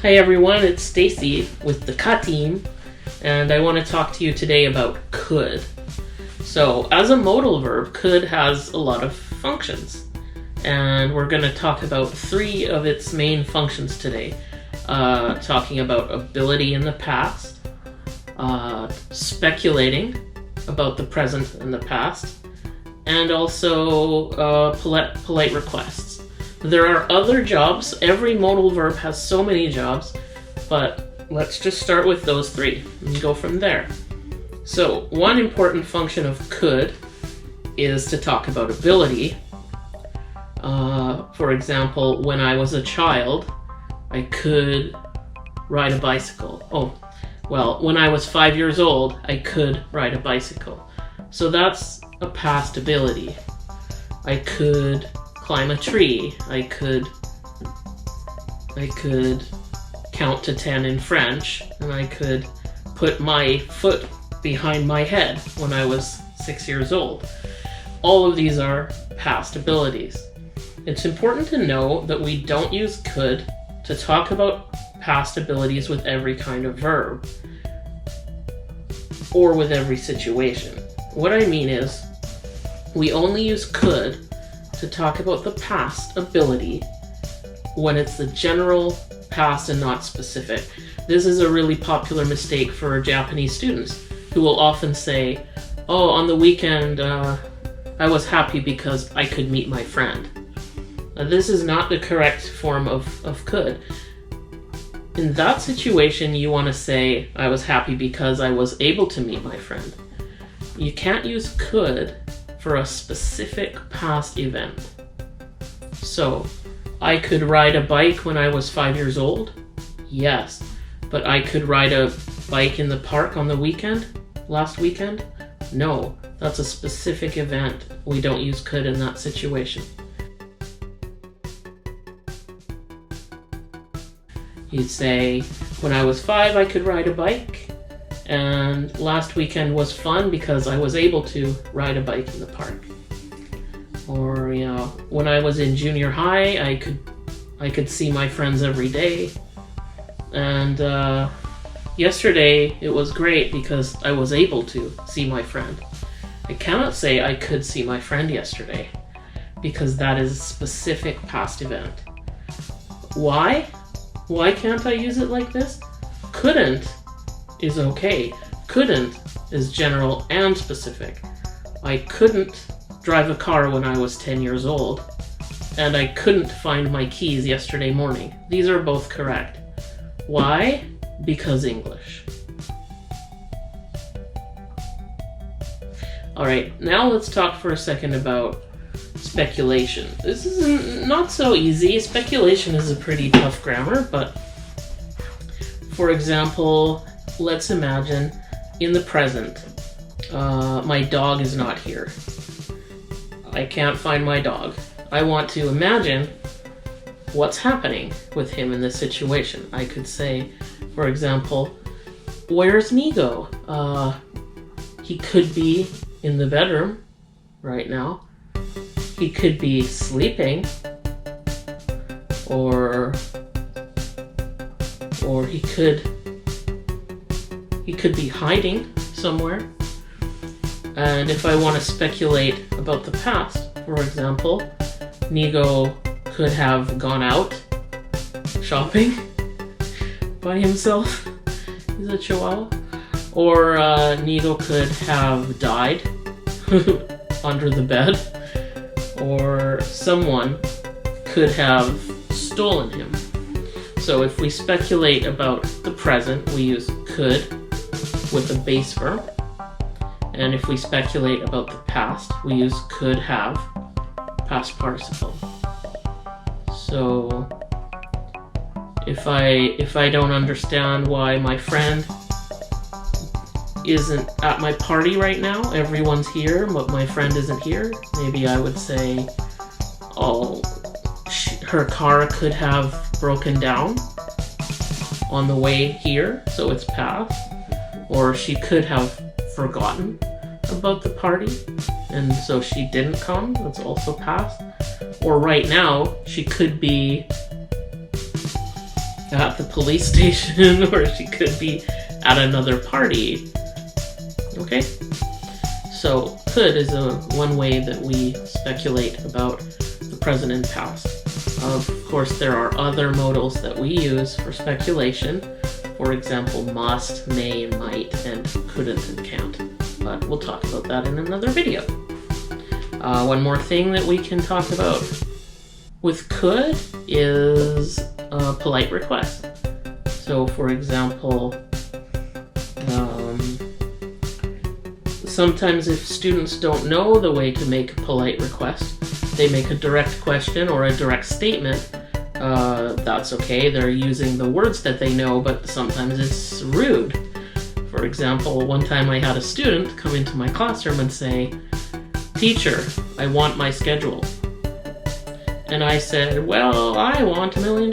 Hi everyone, it's Stacy with the Ka team, and I want to talk to you today about could. So, as a modal verb, could has a lot of functions, and we're going to talk about 3 of its main functions today. Talking about ability in the past, speculating about the present and the past, and also polite requests. There are other jobs. Every modal verb has so many jobs, but let's just start with those 3 and go from there. So, one important function of could is to talk about ability. For example, when I was a child, I could ride a bicycle. When I was 5 years old, I could ride a bicycle. So that's a past ability. I could climb a tree. I could count to 10 in French, and I could put my foot behind my head when I was 6 years old. All of these are past abilities. It's important to know that we don't use could to talk about past abilities with every kind of verb or with every situation. What I mean is, we only use could to talk about the past ability when it's the general past and not specific. This is a really popular mistake for Japanese students who will often say, on the weekend I was happy because I could meet my friend. This is not the correct form of could. In that situation, you want to say, I was happy because I was able to meet my friend. You can't use could for a specific past event. So, I could ride a bike when I was 5 years old? Yes. But I could ride a bike in the park on the weekend? Last weekend? No. That's a specific event. We don't use could in that situation. You'd say, when I was 5, I could ride a bike, and last weekend was fun because I was able to ride a bike in the park. Or, when I was in junior high, I could see my friends every day. And yesterday, it was great because I was able to see my friend. I cannot say I could see my friend yesterday because that is a specific past event. Why? Why can't I use it like this? Couldn't is okay. Couldn't is general and specific. I couldn't drive a car when I was 10 years old, and I couldn't find my keys yesterday morning. These are both correct. Why? Because English. Alright, now let's talk for a second about speculation. This is not so easy. Speculation is a pretty tough grammar, but for example, let's imagine in the present, my dog is not here. I can't find my dog. I want to imagine what's happening with him in this situation. I could say, for example, where's Nigo? He could be in the bedroom right now. He could be sleeping, or he could be hiding somewhere. And if I want to speculate about the past, for example, Nigo could have gone out shopping by himself. He's a chihuahua. Or Nigo could have died under the bed. Or someone could have stolen him. So if we speculate about the present, we use could with the base verb. And if we speculate about the past, we use could have past participle. So if I don't understand why my friend isn't at my party right now, everyone's here, but my friend isn't here, maybe I would say, her car could have broken down on the way here, so it's past. Or she could have forgotten about the party, and so she didn't come, that's also past. Or right now, she could be at the police station, or she could be at another party. Okay? So could is one way that we speculate about the present and past. Of course, there are other modals that we use for speculation. For example, must, may, might, and couldn't and can't. But we'll talk about that in another video. One more thing that we can talk about with could is a polite request. So, for example, sometimes if students don't know the way to make a polite request, they make a direct question or a direct statement. That's okay, they're using the words that they know, but sometimes it's rude. For example, one time I had a student come into my classroom and say, "Teacher, I want my schedule." And I said, "Well, I want $1 million."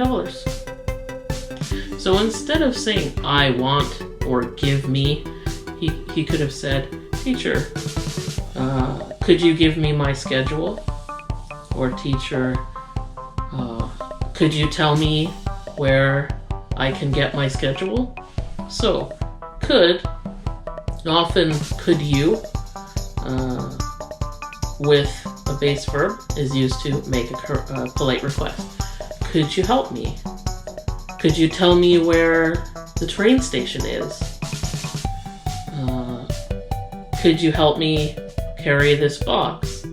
So instead of saying, "I want," or "give me," he could have said, "Teacher, could you give me my schedule?" Or, "Teacher, could you tell me where I can get my schedule?" So, could, often could you, with a base verb, is used to make a polite request. Could you help me? Could you tell me where the train station is? Could you help me carry this box?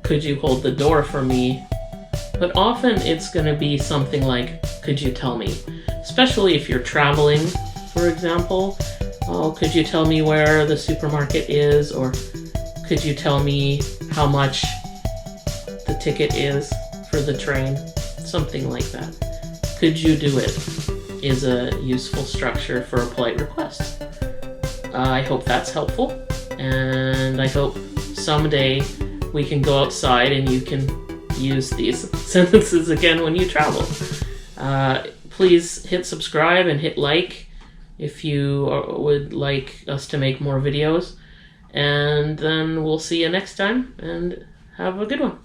Could you hold the door for me? But often it's going to be something like, could you tell me? Especially if you're traveling, for example. Oh, could you tell me where the supermarket is? Or could you tell me how much the ticket is for the train? Something like that. Could you do it is a useful structure for a polite request. I hope that's helpful, and I hope someday we can go outside and you can use these sentences again when you travel. Please hit subscribe and hit like if you would like us to make more videos, and then we'll see you next time, and have a good one.